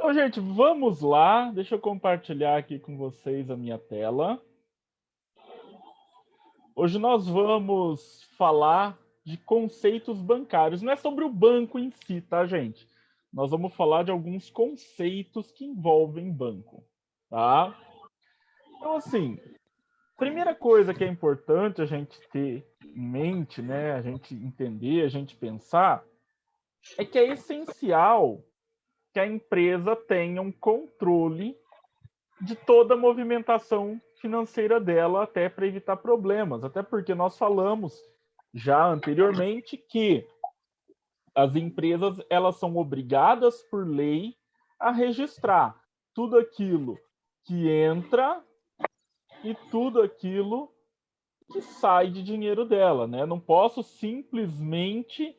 Então, gente, vamos lá. Deixa eu compartilhar aqui com vocês a minha tela. Hoje nós vamos falar de conceitos bancários. Não é sobre o banco em si, tá, gente? Nós vamos falar de alguns conceitos que envolvem banco, tá? Então, assim, primeira coisa que é importante a gente ter em mente, né, a gente entender, a gente pensar, é que é essencial que a empresa tenha um controle de toda a movimentação financeira dela, até para evitar problemas. Até porque nós falamos já anteriormente que as empresas elas são obrigadas por lei a registrar tudo aquilo que entra e tudo aquilo que sai de dinheiro dela, né? Não posso simplesmente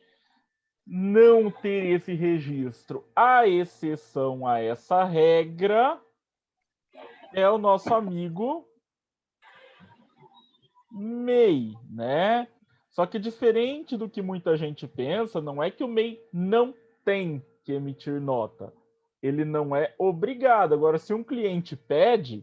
não ter esse registro. A exceção a essa regra é o nosso amigo MEI, né? Só que diferente do que muita gente pensa, não é que o MEI não tem que emitir nota. Ele não é obrigado. Agora, se um cliente pede,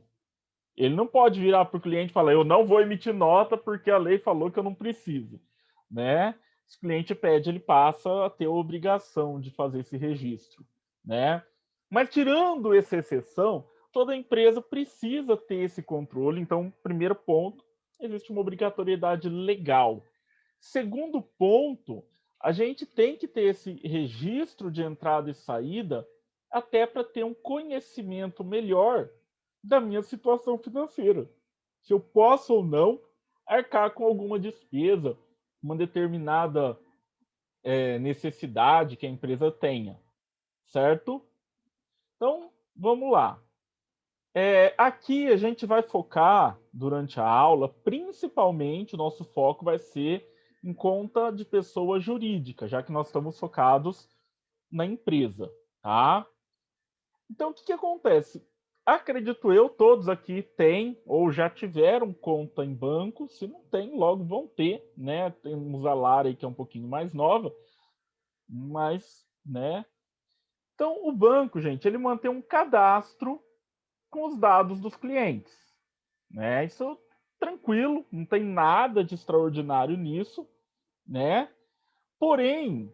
ele não pode virar para o cliente e falar: eu não vou emitir nota porque a lei falou que eu não preciso, né? Se o cliente pede, ele passa a ter a obrigação de fazer esse registro, né? Mas tirando essa exceção, toda empresa precisa ter esse controle. Então, primeiro ponto, existe uma obrigatoriedade legal. Segundo ponto, a gente tem que ter esse registro de entrada e saída até para ter um conhecimento melhor da minha situação financeira. Se eu posso ou não arcar com alguma despesa, uma determinada necessidade que a empresa tenha, certo? Então, vamos lá. Aqui a gente vai focar durante a aula, principalmente o nosso foco vai ser em conta de pessoa jurídica, já que nós estamos focados na empresa, tá? Então, o que acontece? Acredito eu, todos aqui têm ou já tiveram conta em banco. Se não tem, logo vão ter, né? Temos a Lara aí, que é um pouquinho mais nova, mas, né? Então, o banco, gente, ele mantém um cadastro com os dados dos clientes, né? Isso tranquilo, não tem nada de extraordinário nisso, né? Porém,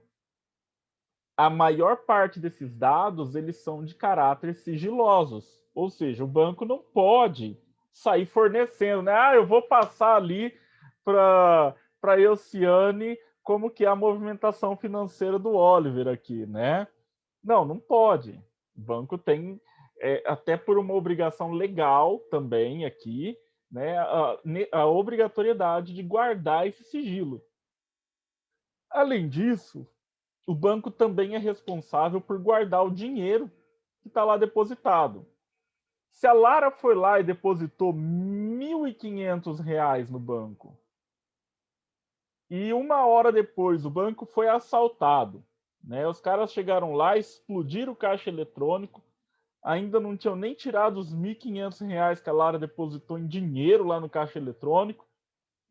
a maior parte desses dados eles são de caráter sigilosos, ou seja, o banco não pode sair fornecendo, né? Eu vou passar ali para a Elciane como que é a movimentação financeira do Oliver aqui, né? Não pode. O banco tem, até por uma obrigação legal também aqui, né, a obrigatoriedade de guardar esse sigilo. Além disso, o banco também é responsável por guardar o dinheiro que está lá depositado. Se a Lara foi lá e depositou R$ 1.500 no banco e uma hora depois o banco foi assaltado, né? Os caras chegaram lá, explodiram o caixa eletrônico, ainda não tinham nem tirado os R$ 1.500 que a Lara depositou em dinheiro lá no caixa eletrônico,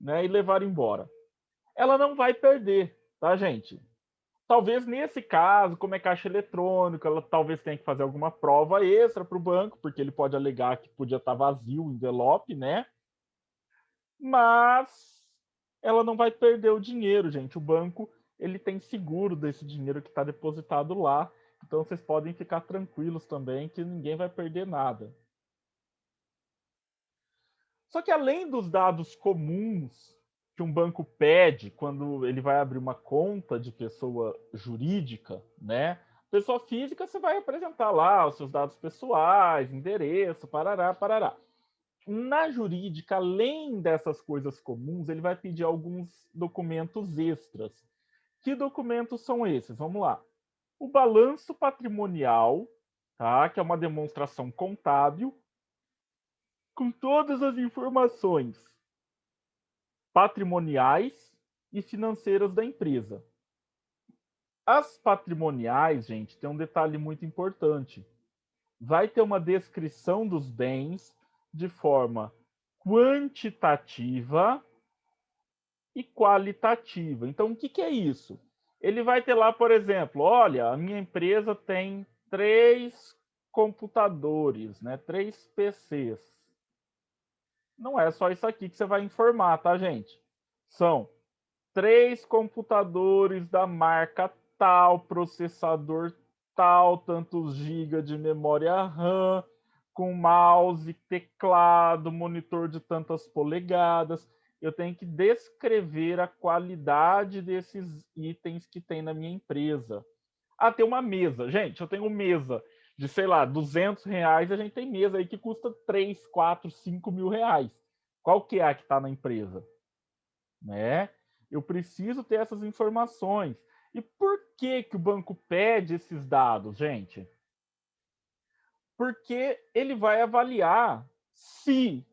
né? E levaram embora. Ela não vai perder, tá, gente? Talvez nesse caso, como é caixa eletrônica, ela talvez tenha que fazer alguma prova extra para o banco, porque ele pode alegar que podia estar vazio o envelope, né? Mas ela não vai perder o dinheiro, gente. O banco ele tem seguro desse dinheiro que está depositado lá. Então vocês podem ficar tranquilos também que ninguém vai perder nada. Só que além dos dados comuns que um banco pede quando ele vai abrir uma conta de pessoa jurídica, né? Pessoa física, você vai apresentar lá os seus dados pessoais, endereço, parará, parará. Na jurídica, além dessas coisas comuns, ele vai pedir alguns documentos extras. Que documentos são esses? Vamos lá. O balanço patrimonial, tá? Que é uma demonstração contábil com todas as informações patrimoniais e financeiras da empresa. As patrimoniais, gente, tem um detalhe muito importante. Vai ter uma descrição dos bens de forma quantitativa e qualitativa. Então, o que é isso? Ele vai ter lá, por exemplo, olha, a minha empresa tem três computadores, né? 3 PCs. Não é só isso aqui que você vai informar, tá, gente? São 3 computadores da marca tal, processador tal, tantos GB de memória RAM, com mouse, teclado, monitor de tantas polegadas. Eu tenho que descrever a qualidade desses itens que tem na minha empresa. Ah, tem uma mesa. Gente, eu tenho mesa de, sei lá, R$ 200. A gente tem mesa aí que custa 3, 4, 5 mil reais. Qual que é a que está na empresa? Né? Eu preciso ter essas informações. E por que o banco pede esses dados, gente? Porque ele vai avaliar se,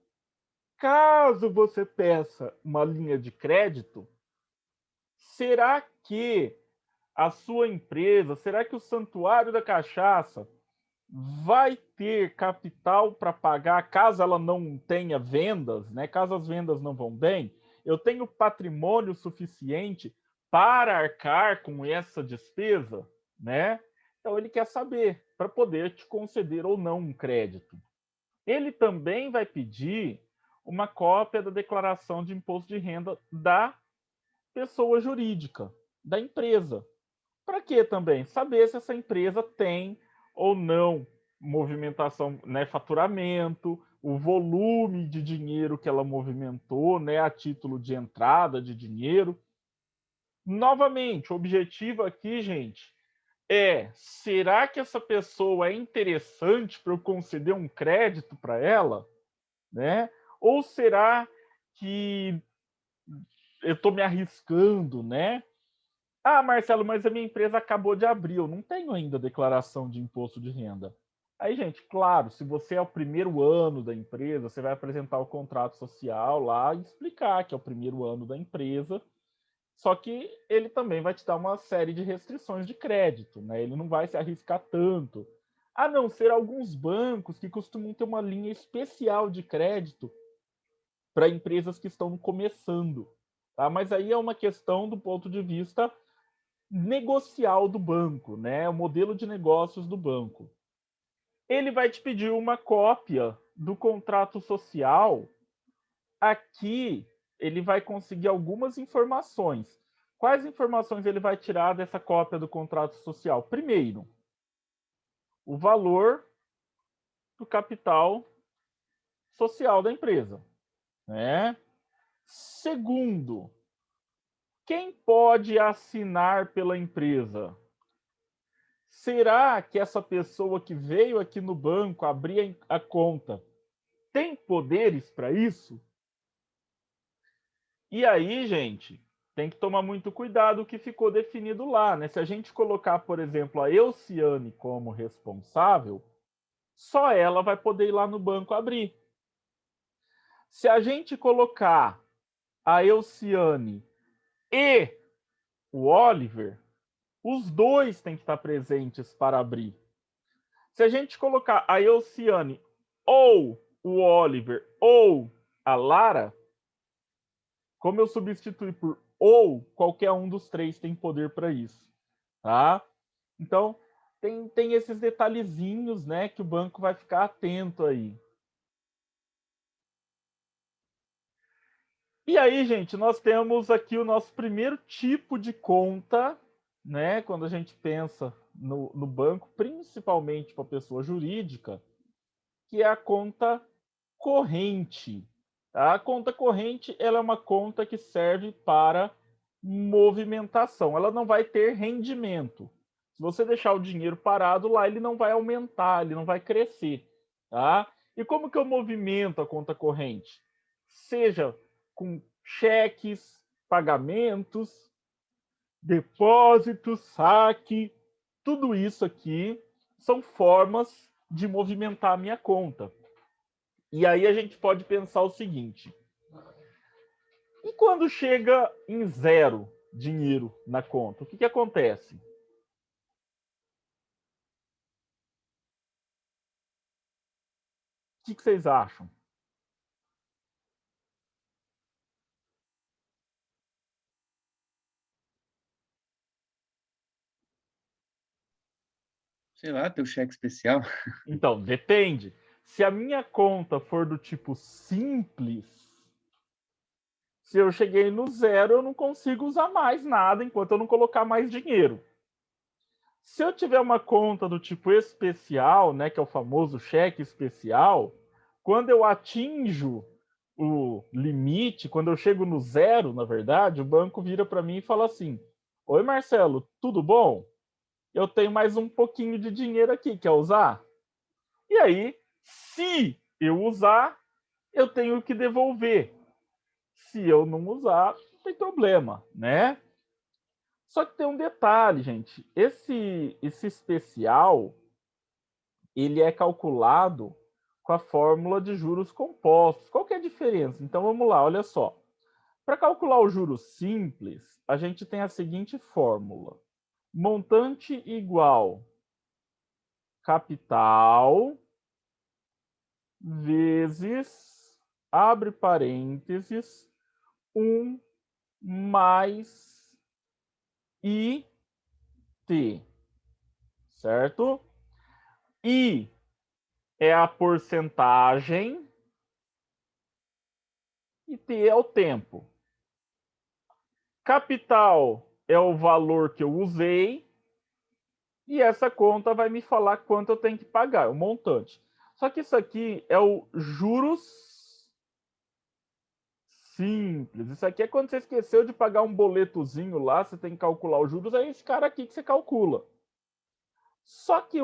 caso você peça uma linha de crédito, será que a sua empresa, será que o Santuário da Cachaça vai ter capital para pagar caso ela não tenha vendas, né? Caso as vendas não vão bem, eu tenho patrimônio suficiente para arcar com essa despesa, né? Então ele quer saber para poder te conceder ou não um crédito. Ele também vai pedir uma cópia da declaração de imposto de renda da pessoa jurídica, da empresa. Para quê também? Saber se essa empresa tem ou não movimentação, né, faturamento, o volume de dinheiro que ela movimentou, né, a título de entrada de dinheiro. Novamente, o objetivo aqui, gente, será que essa pessoa é interessante para eu conceder um crédito para ela, né? Ou será que eu estou me arriscando, né? Ah, Marcelo, mas a minha empresa acabou de abrir, eu não tenho ainda declaração de imposto de renda. Aí, gente, claro, se você é o primeiro ano da empresa, você vai apresentar o contrato social lá e explicar que é o primeiro ano da empresa. Só que ele também vai te dar uma série de restrições de crédito, né? Ele não vai se arriscar tanto. A não ser alguns bancos que costumam ter uma linha especial de crédito para empresas que estão começando. Tá? Mas aí é uma questão do ponto de vista negocial do banco, né? O modelo de negócios do banco. Ele vai te pedir uma cópia do contrato social. Aqui ele vai conseguir algumas informações. Quais informações ele vai tirar dessa cópia do contrato social? Primeiro, o valor do capital social da empresa, né? Segundo, quem pode assinar pela empresa? Será que essa pessoa que veio aqui no banco abrir a conta tem poderes para isso? E aí, gente, tem que tomar muito cuidado o que ficou definido lá, né? Se a gente colocar, por exemplo, a Elciane como responsável, só ela vai poder ir lá no banco abrir. Se a gente colocar a Elciane e o Oliver, os dois têm que estar presentes para abrir. Se a gente colocar a Elciane ou o Oliver ou a Lara, como eu substituí por ou, qualquer um dos três tem poder para isso, tá? Então, tem esses detalhezinhos, né, que o banco vai ficar atento aí. E aí, gente, nós temos aqui o nosso primeiro tipo de conta, né, quando a gente pensa no banco, principalmente para pessoa jurídica, que é a conta corrente. A conta corrente ela é uma conta que serve para movimentação. Ela não vai ter rendimento. Se você deixar o dinheiro parado lá, ele não vai aumentar, ele não vai crescer. Tá? E como que eu movimento a conta corrente? Seja com cheques, pagamentos, depósitos, saque, tudo isso aqui são formas de movimentar a minha conta. E aí a gente pode pensar o seguinte: e quando chega em zero dinheiro na conta, o que acontece? O que vocês acham? Sei lá, teu cheque especial. Então, depende. Se a minha conta for do tipo simples, se eu cheguei no zero, eu não consigo usar mais nada enquanto eu não colocar mais dinheiro. Se eu tiver uma conta do tipo especial, né, que é o famoso cheque especial, quando eu atinjo o limite, quando eu chego no zero, na verdade, o banco vira para mim e fala assim: Oi, Marcelo, tudo bom? Eu tenho mais um pouquinho de dinheiro aqui, quer usar? E aí, se eu usar, eu tenho que devolver. Se eu não usar, não tem problema, né? Só que tem um detalhe, gente. Esse especial, ele é calculado com a fórmula de juros compostos. Qual que é a diferença? Então vamos lá, olha só. Para calcular o juros simples, a gente tem a seguinte fórmula: montante igual capital vezes, abre parênteses, 1 mais IT, certo? I é a porcentagem e T é o tempo. Capital é o valor que eu usei e essa conta vai me falar quanto eu tenho que pagar, o montante. Só que isso aqui é o juros simples. Isso aqui é quando você esqueceu de pagar um boletozinho lá, você tem que calcular os juros, é esse cara aqui que você calcula. Só que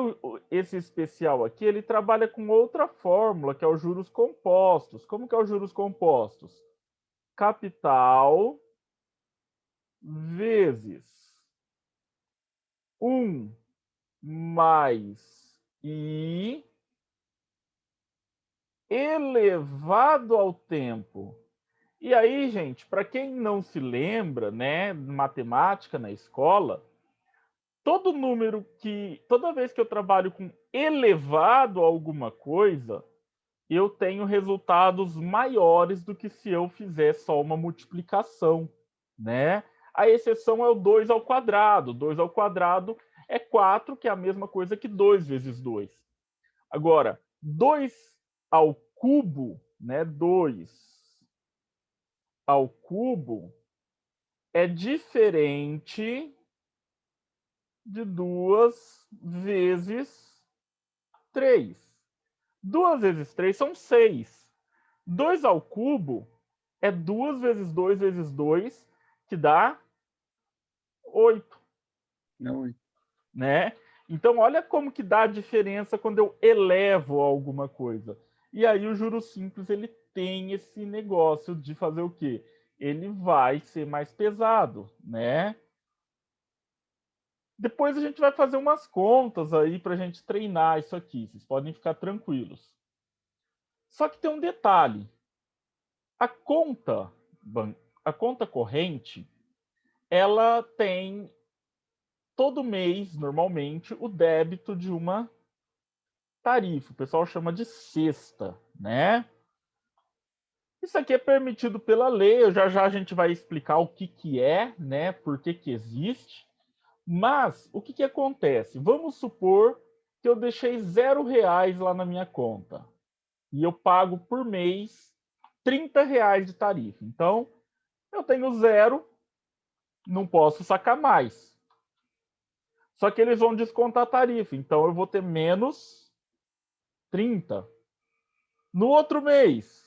esse especial aqui, ele trabalha com outra fórmula, que é os juros compostos. Como que é os juros compostos? Capital vezes 1 mais I elevado ao tempo. E aí, gente, para quem não se lembra, né, matemática na escola, todo número que, toda vez que eu trabalho com elevado a alguma coisa, eu tenho resultados maiores do que se eu fizer só uma multiplicação, né? A exceção é o 2 ao quadrado. 2 ao quadrado é 4, que é a mesma coisa que 2 vezes 2. Agora, 2 ao cubo, né? 2 ao cubo é diferente de 2 vezes 3. 2 vezes 3 são 6. 2 ao cubo é 2 vezes 2 vezes 2, que dá 8, Não, né? Então, olha como que dá a diferença quando eu elevo alguma coisa. E aí o juros simples, ele tem esse negócio de fazer o quê? Ele vai ser mais pesado, né? Depois a gente vai fazer umas contas aí para a gente treinar isso aqui. Vocês podem ficar tranquilos. Só que tem um detalhe. A conta, a conta corrente, ela tem todo mês, normalmente, o débito de uma tarifa. O pessoal chama de cesta, né? Isso aqui é permitido pela lei. Já já a gente vai explicar o que, que é, né? Por que, que existe. Mas o que, que acontece? Vamos supor que eu deixei R$ 0 lá na minha conta e eu pago por mês R$ 30 de tarifa. Então, eu tenho zero, não posso sacar mais. Só que eles vão descontar a tarifa, então eu vou ter menos 30. No outro mês,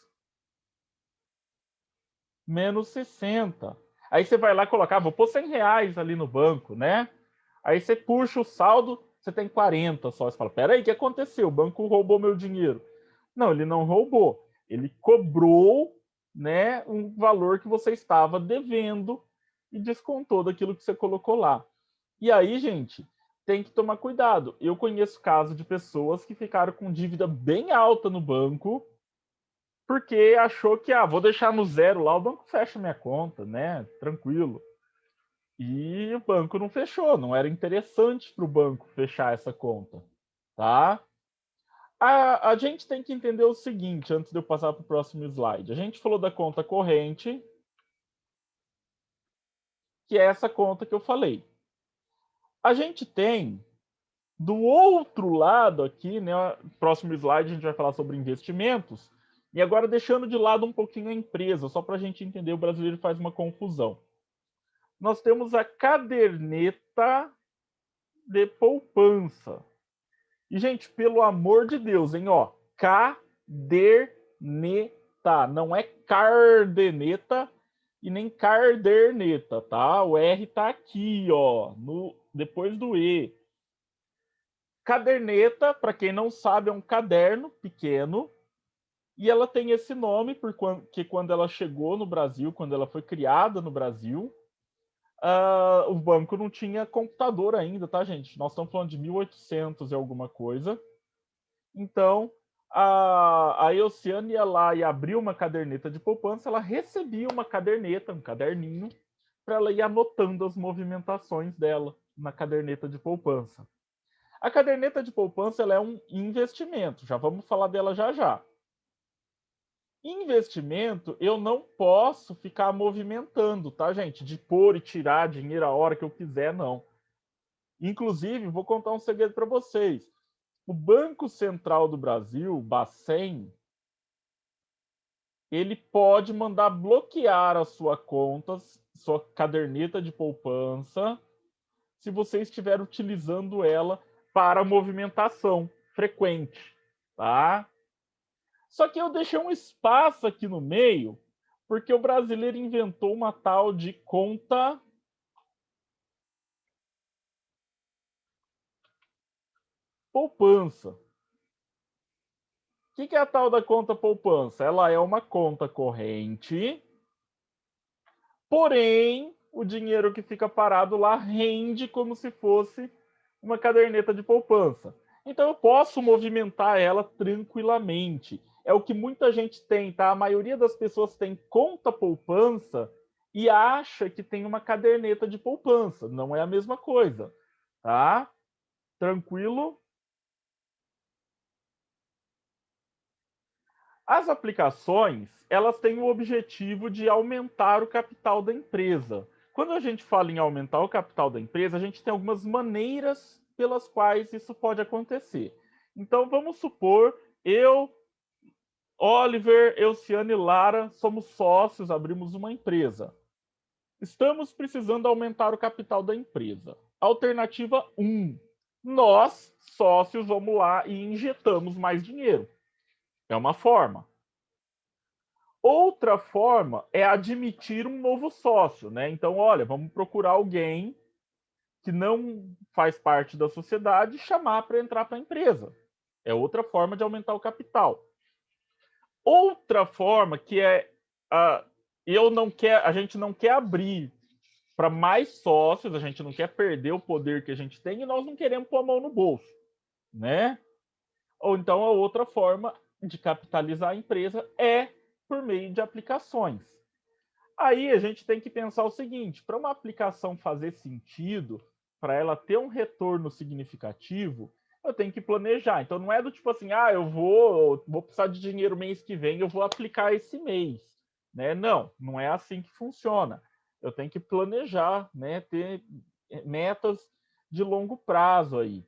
menos 60. Aí você vai lá colocar, vou pôr R$ 100 ali no banco, né? Aí você puxa o saldo, você tem 40 só. Você fala, peraí, o que aconteceu? O banco roubou meu dinheiro. Não, ele não roubou. Ele cobrou, né, um valor que você estava devendo e descontou daquilo que você colocou lá. E aí, gente, tem que tomar cuidado. Eu conheço casos de pessoas que ficaram com dívida bem alta no banco porque achou que, vou deixar no zero lá, o banco fecha minha conta, né? Tranquilo. E o banco não fechou, não era interessante para o banco fechar essa conta, tá? A gente tem que entender o seguinte, antes de eu passar para o próximo slide. A gente falou da conta corrente, que é essa conta que eu falei. A gente tem Do outro lado aqui, né, próximo slide a gente vai falar sobre investimentos. E agora deixando de lado um pouquinho a empresa, só para a gente entender, o brasileiro faz uma confusão. Nós temos a caderneta de poupança. E, gente, pelo amor de Deus, hein, ó, caderneta, não é cardeneta e nem carderneta, tá? O R tá aqui, ó, depois do E. Caderneta, para quem não sabe, é um caderno pequeno, e ela tem esse nome porque quando ela chegou no Brasil, quando ela foi criada no Brasil, o banco não tinha computador ainda, tá, gente? Nós estamos falando de 1800 e alguma coisa. Então, a Elciane ia lá e abriu uma caderneta de poupança, ela recebia uma caderneta, um caderninho, para ela ir anotando as movimentações dela na caderneta de poupança. A caderneta de poupança ela é um investimento, já vamos falar dela já já. Investimento, eu não posso ficar movimentando, tá, gente? De pôr e tirar dinheiro a hora que eu quiser, não. Inclusive, vou contar um segredo para vocês. O Banco Central do Brasil, Bacen, ele pode mandar bloquear a sua conta, sua caderneta de poupança, se você estiver utilizando ela para movimentação frequente, tá? Só que eu deixei um espaço aqui no meio, porque o brasileiro inventou uma tal de conta poupança. O que é a tal da conta poupança? Ela é uma conta corrente, porém, o dinheiro que fica parado lá rende como se fosse uma caderneta de poupança. Então eu posso movimentar ela tranquilamente. É o que muita gente tem, tá? A maioria das pessoas tem conta poupança e acha que tem uma caderneta de poupança. Não é a mesma coisa, tá? Tranquilo? As aplicações, elas têm o objetivo de aumentar o capital da empresa. Quando a gente fala em aumentar o capital da empresa, a gente tem algumas maneiras pelas quais isso pode acontecer. Então, vamos supor, eu, Oliver, Elciane e Lara somos sócios, abrimos uma empresa. Estamos precisando aumentar o capital da empresa. Alternativa 1. Nós, sócios, vamos lá e injetamos mais dinheiro. É uma forma. Outra forma é admitir um novo sócio, né? Então, olha, vamos procurar alguém que não faz parte da sociedade e chamar para entrar para a empresa. É outra forma de aumentar o capital. Outra forma que é a gente não quer abrir para mais sócios, a gente não quer perder o poder que a gente tem e nós não queremos pôr a mão no bolso, né? Ou então a outra forma de capitalizar a empresa é por meio de aplicações. Aí a gente tem que pensar o seguinte: para uma aplicação fazer sentido, para ela ter um retorno significativo, eu tenho que planejar. Então não é do tipo assim, eu vou precisar de dinheiro mês que vem, eu vou aplicar esse mês, né? Não, não é assim que funciona. Eu tenho que planejar, né? Ter metas de longo prazo aí.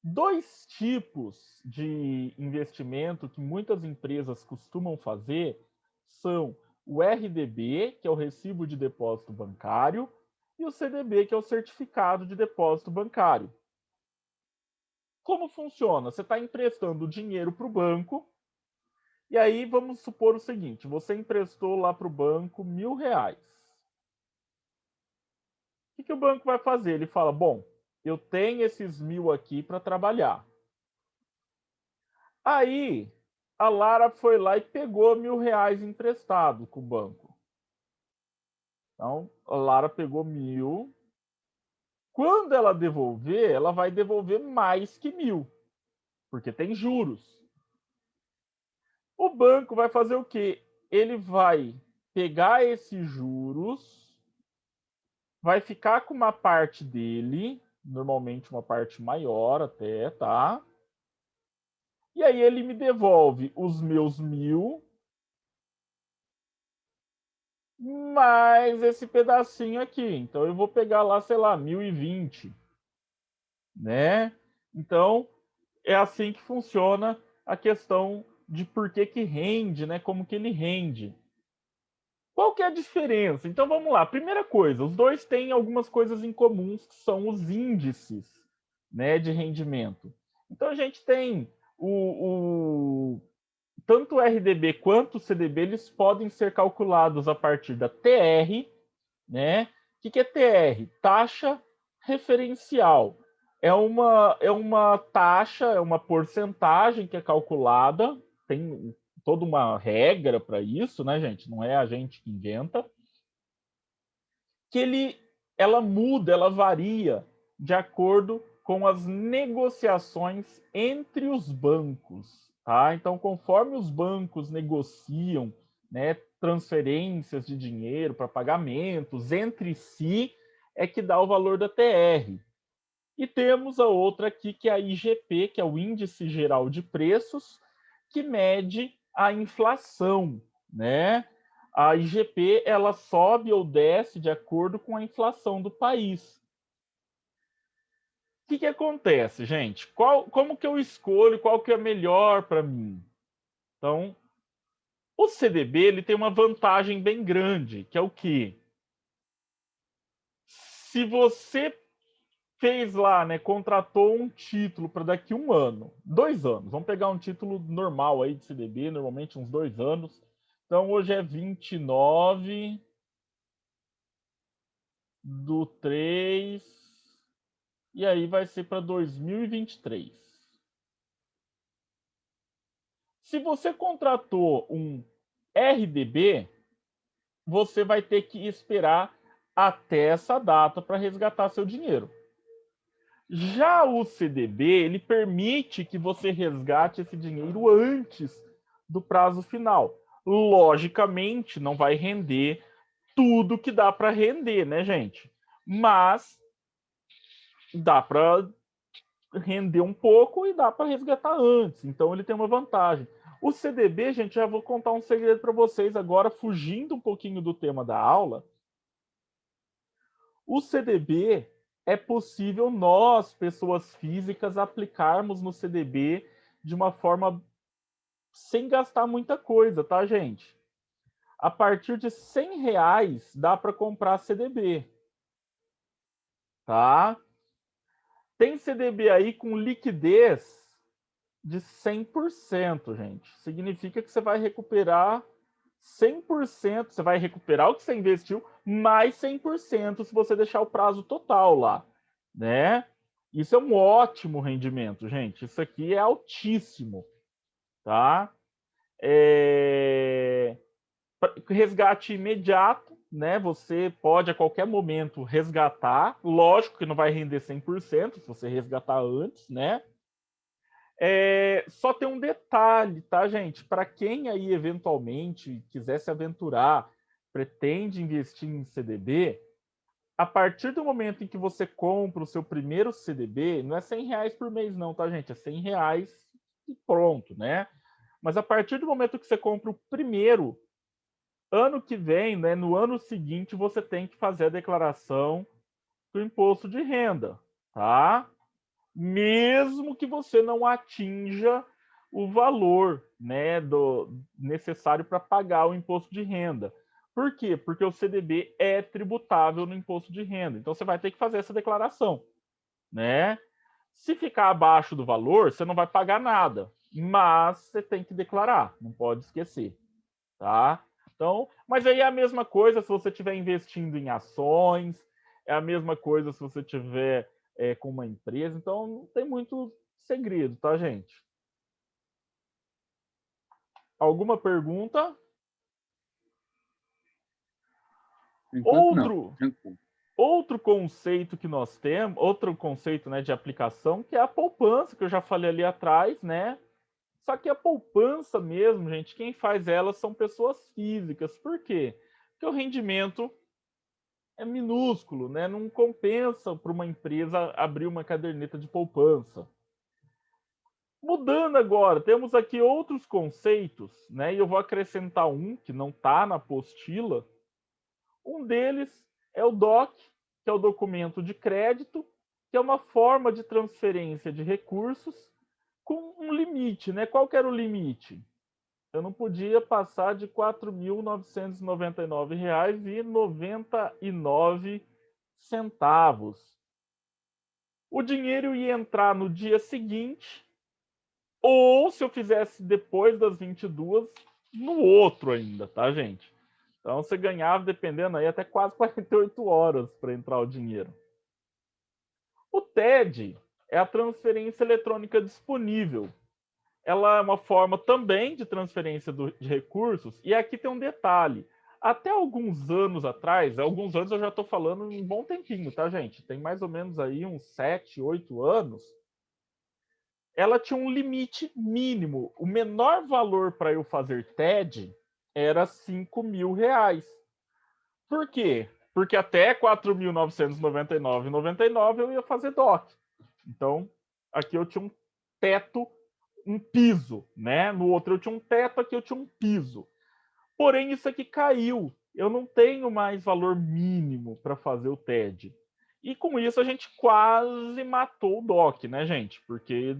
Dois tipos de investimento que muitas empresas costumam fazer são o RDB, que é o Recibo de Depósito Bancário, e o CDB, que é o Certificado de Depósito Bancário. Como funciona? Você está emprestando dinheiro para o banco, e aí vamos supor o seguinte: você emprestou lá para o banco R$ 1.000. O que o banco vai fazer? Ele fala: bom, eu tenho esses 1.000 aqui para trabalhar. Aí a Lara foi lá e pegou R$ 1.000 emprestado com o banco. Então a Lara pegou 1.000. Quando ela devolver, ela vai devolver mais que 1.000, porque tem juros. O banco vai fazer o quê? Ele vai pegar esses juros, vai ficar com uma parte dele, normalmente uma parte maior até, tá? E aí ele me devolve os meus 1.000 mais esse pedacinho aqui. Então eu vou pegar lá, sei lá, 1.020, né? Então, é assim que funciona a questão de por que que rende, né? Como que ele rende. Qual que é a diferença? Então vamos lá. Primeira coisa, os dois têm algumas coisas em comuns que são os índices, né, de rendimento. Então a gente tem tanto o RDB quanto o CDB, eles podem ser calculados a partir da TR, né? O que é TR? Taxa referencial. É uma taxa, é uma porcentagem que é calculada, tem toda uma regra para isso, né, gente? Não é a gente que inventa. Ela muda, ela varia de acordo com as negociações entre os bancos, tá? Então, conforme os bancos negociam, né, transferências de dinheiro para pagamentos entre si, é que dá o valor da TR. E temos a outra aqui, que é a IGP, que é o Índice Geral de Preços, que mede a inflação, né? A IGP, ela sobe ou desce de acordo com a inflação do país. O que acontece, gente? Como que eu escolho qual que é melhor para mim? Então, o CDB ele tem uma vantagem bem grande, que é o quê? Se você fez lá, né, contratou um título para daqui 1 ano, 2 anos. Vamos pegar um título normal aí de CDB, normalmente uns 2 anos. Então hoje é 29/3 e aí vai ser para 2023. Se você contratou um RDB, você vai ter que esperar até essa data para resgatar seu dinheiro. Já o CDB, ele permite que você resgate esse dinheiro antes do prazo final. Logicamente, não vai render tudo que dá para render, né, gente? Mas dá para render um pouco e dá para resgatar antes. Então ele tem uma vantagem. O CDB, gente, já vou contar um segredo para vocês agora, fugindo um pouquinho do tema da aula. O CDB é possível nós, pessoas físicas, aplicarmos no CDB de uma forma sem gastar muita coisa, tá, gente? A partir de R$ 100 dá para comprar CDB, tá? Tem CDB aí com liquidez de 100%, gente. Significa que você vai recuperar 100%, você vai recuperar o que você investiu, mais 100% se você deixar o prazo total lá, né? Isso é um ótimo rendimento, gente. Isso aqui é altíssimo, tá? Resgate imediato, né? Você pode a qualquer momento resgatar. Lógico que não vai render 100% se você resgatar antes, né? Só tem um detalhe, tá, gente? Para quem aí eventualmente quiser se aventurar, pretende investir em CDB, a partir do momento em que você compra o seu primeiro CDB, não é R$ 100 por mês, não, tá, gente? É R$ 100 e pronto, né? Mas a partir do momento que você compra o primeiro, ano que vem, né, no ano seguinte, você tem que fazer a declaração do imposto de renda, tá? Mesmo que você não atinja o valor, né, necessário para pagar o imposto de renda. Por quê? Porque o CDB é tributável no imposto de renda. Então você vai ter que fazer essa declaração, né? Se ficar abaixo do valor, você não vai pagar nada, mas você tem que declarar, não pode esquecer, tá? Então, mas aí é a mesma coisa se você estiver investindo em ações, é a mesma coisa se você estiver com uma empresa. Então, não tem muito segredo, tá, gente? Alguma pergunta? Por enquanto, não. Outro, Tranquilo. outro conceito que nós temos, outro conceito, né, de aplicação, que é a poupança, que eu já falei ali atrás, né? Só que a poupança mesmo, gente, quem faz ela são pessoas físicas. Por quê? Porque o rendimento é minúsculo, né? Não compensa para uma empresa abrir uma caderneta de poupança. Mudando agora, temos aqui outros conceitos, né? E eu vou acrescentar um que não está na apostila. Um deles é o DOC, que é o documento de crédito, que é uma forma de transferência de recursos com um limite, né? Qual que era o limite? Eu não podia passar de R$ 4.999,99. O dinheiro ia entrar no dia seguinte, ou se eu fizesse depois das 22, no outro ainda, tá, gente? Então você ganhava, dependendo aí, até quase 48 horas para entrar o dinheiro. O TED é a transferência eletrônica disponível. Ela é uma forma também de transferência de recursos, e aqui tem um detalhe. Até alguns anos atrás, alguns anos eu já estou falando um bom tempinho, tá, gente? Tem mais ou menos aí uns 7, 8 anos. Ela tinha um limite mínimo. O menor valor para eu fazer TED era R$ 5.000. Por quê? Porque até R$ 4.999,99 eu ia fazer DOC. Então, aqui eu tinha um teto, um piso, né? No outro eu tinha um teto, aqui eu tinha um piso. Porém, isso aqui caiu. Eu não tenho mais valor mínimo para fazer o TED. E com isso a gente quase matou o DOC, né, gente? Porque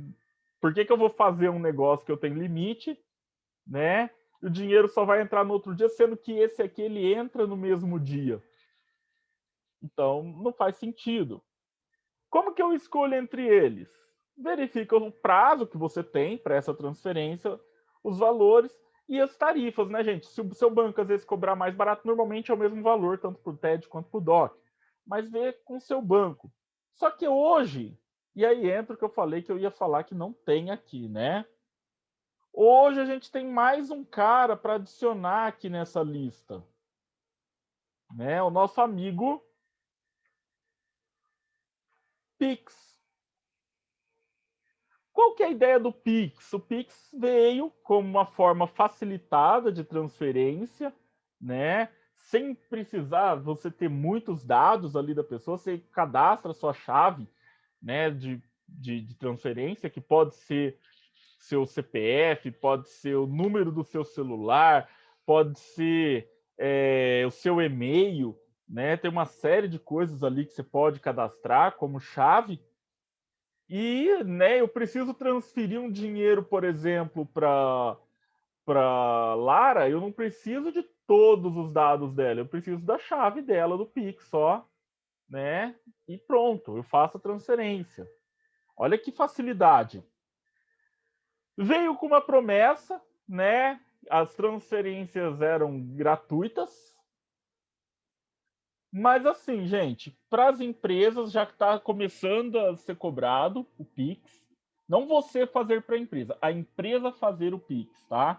por que eu vou fazer um negócio que eu tenho limite, né? O dinheiro só vai entrar no outro dia, sendo que esse aqui ele entra no mesmo dia. Então, não faz sentido. Como que eu escolho entre eles? Verifica o prazo que você tem para essa transferência, os valores e as tarifas, né, gente? Se o seu banco às vezes cobrar mais barato, normalmente é o mesmo valor, tanto para o TED quanto para o DOC. Mas vê com o seu banco. Só que hoje, e aí entra o que eu falei que eu ia falar que não tem aqui, né? Hoje a gente tem mais um cara para adicionar aqui nessa lista, né? O nosso amigo Pix. Qual que é a ideia do Pix? O Pix veio como uma forma facilitada de transferência, né? Sem precisar você ter muitos dados ali da pessoa, você cadastra a sua chave, né, de transferência, que pode ser seu CPF, pode ser o número do seu celular, pode ser o seu e-mail, né? Tem uma série de coisas ali que você pode cadastrar como chave. E, né, eu preciso transferir um dinheiro, por exemplo, para Lara, eu não preciso de todos os dados dela, eu preciso da chave dela do Pix só, né? E pronto, eu faço a transferência. Olha que facilidade. Veio com uma promessa, né? As transferências eram gratuitas. Mas assim, gente, para as empresas já está começando a ser cobrado o Pix. Não você fazer para a empresa fazer o Pix, tá?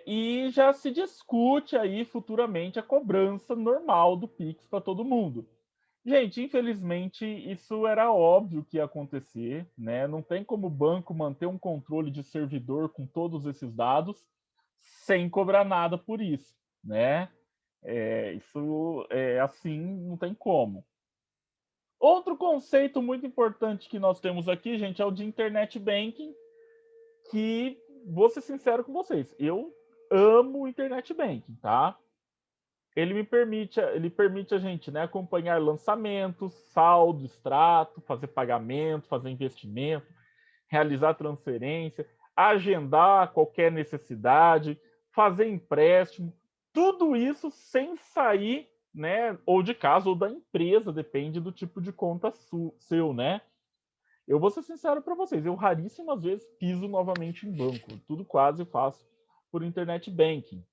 E já se discute aí futuramente a cobrança normal do Pix para todo mundo. Gente, infelizmente isso era óbvio que ia acontecer, né? Não tem como o banco manter um controle de servidor com todos esses dados sem cobrar nada por isso, né? Isso é assim, não tem como. Outro conceito muito importante que nós temos aqui, gente, é o de internet banking, que vou ser sincero com vocês, eu amo o internet banking, tá? Ele permite a gente, né, acompanhar lançamentos, saldo, extrato, fazer pagamento, fazer investimento, realizar transferência, agendar qualquer necessidade, fazer empréstimo, tudo isso sem sair, né, ou de casa ou da empresa, depende do tipo de conta seu, né? Eu vou ser sincero para vocês, eu raríssimas vezes piso novamente em banco, tudo quase eu faço por internet banking.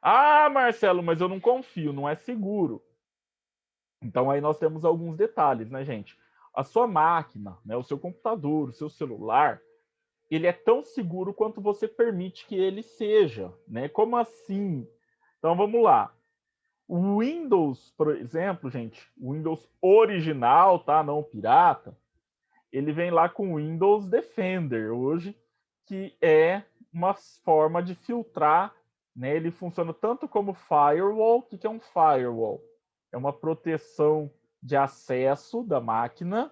Ah, Marcelo, mas eu não confio, não é seguro. Então aí nós temos alguns detalhes, né, gente? A sua máquina, né, o seu computador, o seu celular, ele é tão seguro quanto você permite que ele seja, né? Como assim? Então vamos lá. O Windows, por exemplo, gente, o Windows original, tá? Não o pirata, ele vem lá com o Windows Defender hoje, que é uma forma de filtrar, né? Ele funciona tanto como firewall. O que é um firewall? É uma proteção de acesso da máquina,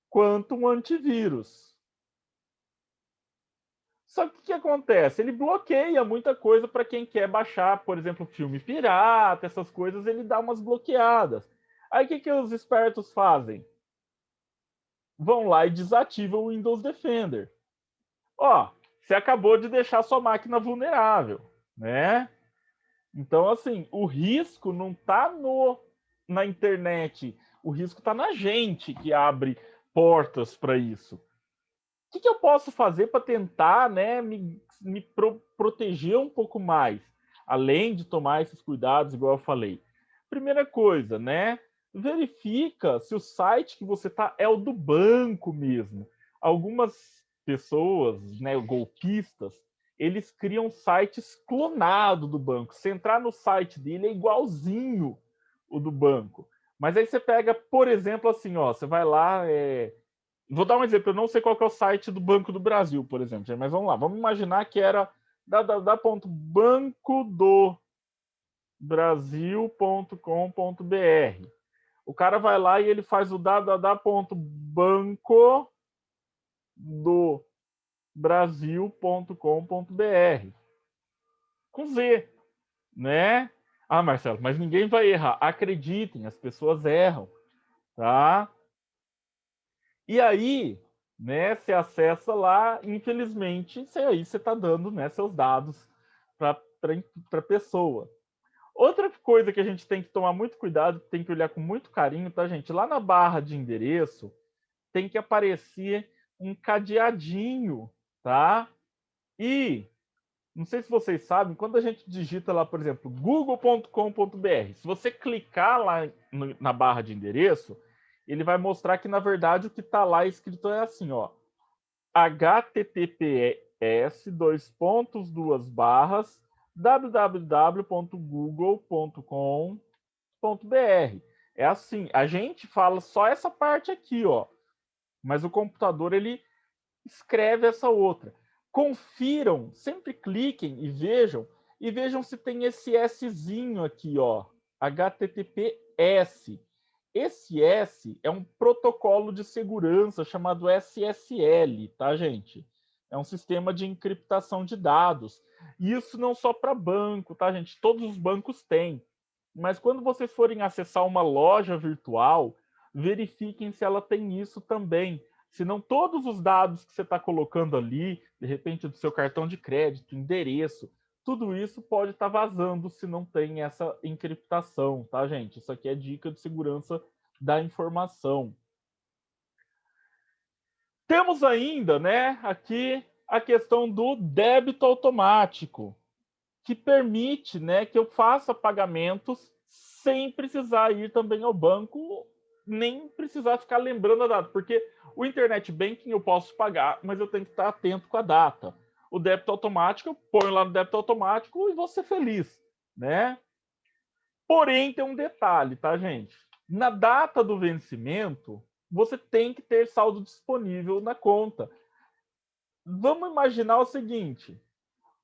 quanto um antivírus. Só que o que acontece? Ele bloqueia muita coisa para quem quer baixar, por exemplo, filme pirata, essas coisas, ele dá umas bloqueadas. Aí o que os espertos fazem? Vão lá e desativam o Windows Defender. Ó, você acabou de deixar sua máquina vulnerável, né? Então, assim, o risco não está na internet, o risco está na gente que abre portas para isso. O que eu posso fazer para tentar, né, me proteger um pouco mais, além de tomar esses cuidados, igual eu falei? Primeira coisa, né? Verifica se o site que você está é o do banco mesmo. Algumas pessoas, né, golpistas, eles criam sites clonados do banco. Se entrar no site dele é igualzinho o do banco. Mas aí você pega, por exemplo, assim, ó, você vai lá, vou dar um exemplo, eu não sei qual que é o site do Banco do Brasil, por exemplo, mas vamos lá, vamos imaginar que era www.bancodobrasil.com.br. O cara vai lá e ele faz o www.bancodobrasil.com.br com Z, né? Ah, Marcelo, mas ninguém vai errar. Acreditem, as pessoas erram, tá? E aí, né, você acessa lá, infelizmente, aí você está dando, né, seus dados para a pessoa. Outra coisa que a gente tem que tomar muito cuidado, tem que olhar com muito carinho, tá, gente? Lá na barra de endereço tem que aparecer um cadeadinho, tá? E não sei se vocês sabem, quando a gente digita lá, por exemplo, google.com.br, se você clicar lá na barra de endereço, ele vai mostrar que, na verdade, o que está lá escrito é assim, ó, https www.google.com.br. É assim, a gente fala só essa parte aqui, ó, mas o computador ele escreve essa outra. Confiram, sempre cliquem e vejam se tem esse Szinho aqui, ó, HTTPS. Esse S é um protocolo de segurança chamado SSL, tá, gente? É um sistema de encriptação de dados. Isso não só para banco, tá, gente? Todos os bancos têm. Mas quando vocês forem acessar uma loja virtual, verifiquem se ela tem isso também. Senão todos os dados que você está colocando ali, de repente do seu cartão de crédito, endereço, tudo isso pode estar vazando se não tem essa encriptação, tá, gente? Isso aqui é dica de segurança da informação. Temos ainda, né, aqui a questão do débito automático, que permite, né, que eu faça pagamentos sem precisar ir também ao banco, nem precisar ficar lembrando a data, porque o internet banking eu posso pagar, mas eu tenho que estar atento com a data. O débito automático, eu ponho lá no débito automático e vou ser feliz, né? Porém, tem um detalhe, tá, gente? Na data do vencimento, você tem que ter saldo disponível na conta. Vamos imaginar o seguinte: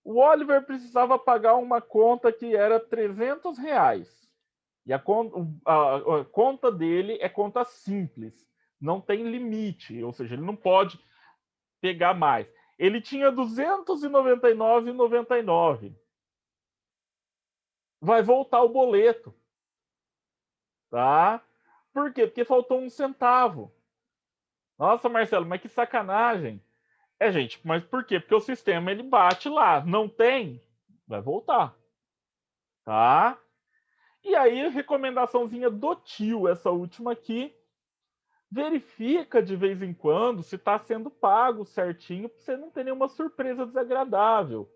o Oliver precisava pagar uma conta que era R$ 300. E a conta dele é conta simples, não tem limite, ou seja, ele não pode pegar mais. Ele tinha R$ 299,99. Vai voltar o boleto, tá? Por quê? Porque faltou um centavo. Nossa, Marcelo, mas que sacanagem. É, gente, mas por quê? Porque o sistema ele bate lá, não tem, vai voltar, tá? E aí, recomendaçãozinha do tio, essa última aqui, verifica de vez em quando se está sendo pago certinho, para você não ter nenhuma surpresa desagradável,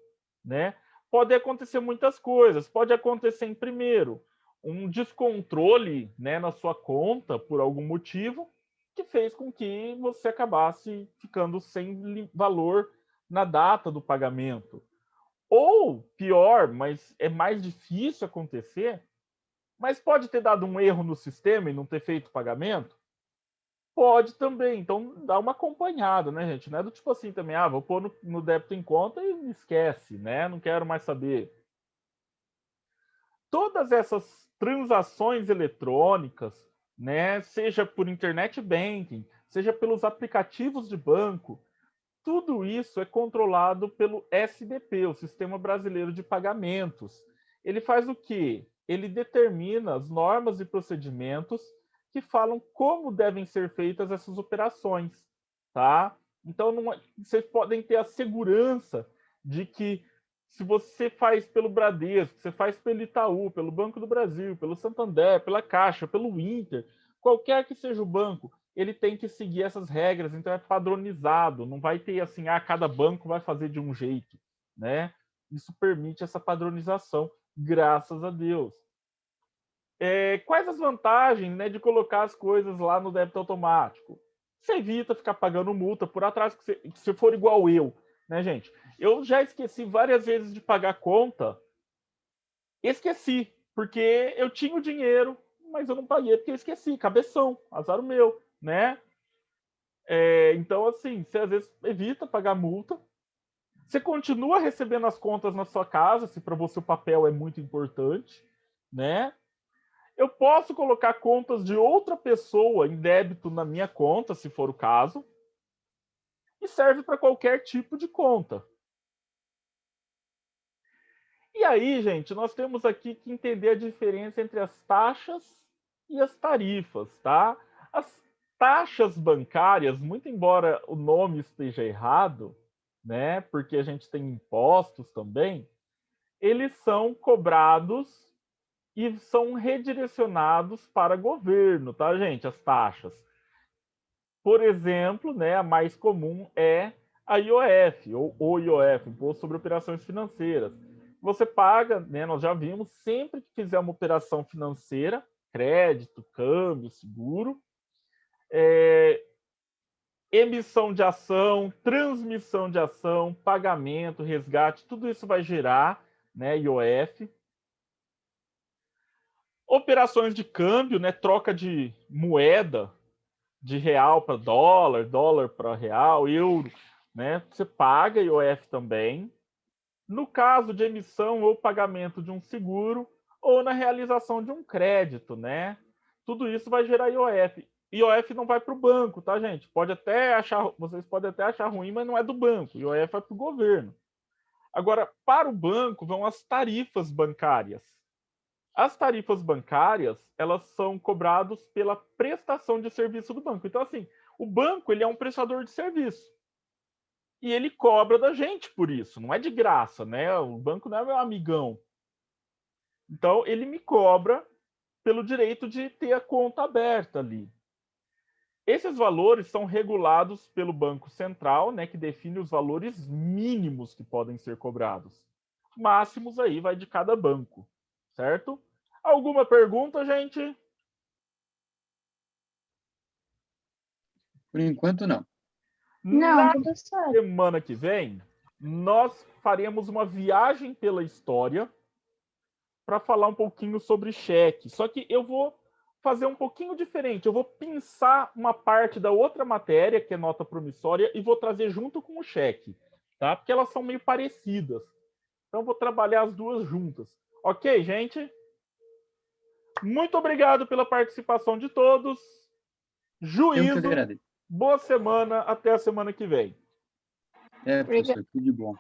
né? Pode acontecer muitas coisas. Pode acontecer, em primeiro, um descontrole, né, na sua conta por algum motivo que fez com que você acabasse ficando sem valor na data do pagamento. Ou, pior, mas é mais difícil acontecer, mas pode ter dado um erro no sistema e não ter feito o pagamento? Pode também. Então, dá uma acompanhada, né, gente? Não é do tipo assim também, vou pôr no débito em conta e esquece, né? Não quero mais saber. Todas essas transações eletrônicas, né, seja por internet banking, seja pelos aplicativos de banco, tudo isso é controlado pelo SBP, o Sistema Brasileiro de Pagamentos. Ele faz o quê? Ele determina as normas e procedimentos que falam como devem ser feitas essas operações, tá? Então, vocês podem ter a segurança de que se você faz pelo Bradesco, você faz pelo Itaú, pelo Banco do Brasil, pelo Santander, pela Caixa, pelo Inter, qualquer que seja o banco, ele tem que seguir essas regras, então é padronizado, não vai ter assim, cada banco vai fazer de um jeito, né? Isso permite essa padronização, graças a Deus. Quais as vantagens, né, de colocar as coisas lá no débito automático? Você evita ficar pagando multa por atraso, se for igual eu, né, gente? Eu já esqueci várias vezes de pagar conta. Esqueci, porque eu tinha o dinheiro, mas eu não paguei porque eu esqueci. Cabeção, azar o meu, né? Então, assim, você às vezes evita pagar multa. Você continua recebendo as contas na sua casa, se para você o papel é muito importante, né? Eu posso colocar contas de outra pessoa em débito na minha conta, se for o caso, e serve para qualquer tipo de conta. E aí, gente, nós temos aqui que entender a diferença entre as taxas e as tarifas, tá? As taxas bancárias, muito embora o nome esteja errado, né? Porque a gente tem impostos também, eles são cobrados e são redirecionados para governo, tá, gente? As taxas. Por exemplo, né, a mais comum é a IOF, ou o IOF, Imposto sobre Operações Financeiras. Você paga, né, nós já vimos, sempre que fizer uma operação financeira, crédito, câmbio, seguro, emissão de ação, transmissão de ação, pagamento, resgate, tudo isso vai gerar, né, IOF. Operações de câmbio, né, troca de moeda, de real para dólar, dólar para real, euro, né? Você paga IOF também. No caso de emissão ou pagamento de um seguro ou na realização de um crédito, né? Tudo isso vai gerar IOF. IOF não vai para o banco, tá, gente? Vocês podem até achar ruim, mas não é do banco. IOF vai para o governo. Agora, para o banco vão as tarifas bancárias. As tarifas bancárias, elas são cobradas pela prestação de serviço do banco. Então, assim, o banco ele é um prestador de serviço. E ele cobra da gente por isso. Não é de graça, né? O banco não é meu amigão. Então, ele me cobra pelo direito de ter a conta aberta ali. Esses valores são regulados pelo Banco Central, né, que define os valores mínimos que podem ser cobrados. Máximos aí vai de cada banco, certo? Alguma pergunta, gente? Por enquanto, não. Não, Na tudo certo. semana que vem, nós faremos uma viagem pela história para falar um pouquinho sobre cheque. Só que eu vou fazer um pouquinho diferente. Eu vou pensar uma parte da outra matéria, que é nota promissória, e vou trazer junto com o cheque, tá? Porque elas são meio parecidas. Então, eu vou trabalhar as duas juntas. Ok, gente? Muito obrigado pela participação de todos. Eu que Juízo. agradeço. Boa semana. Até a semana que vem. Professor, tudo de bom.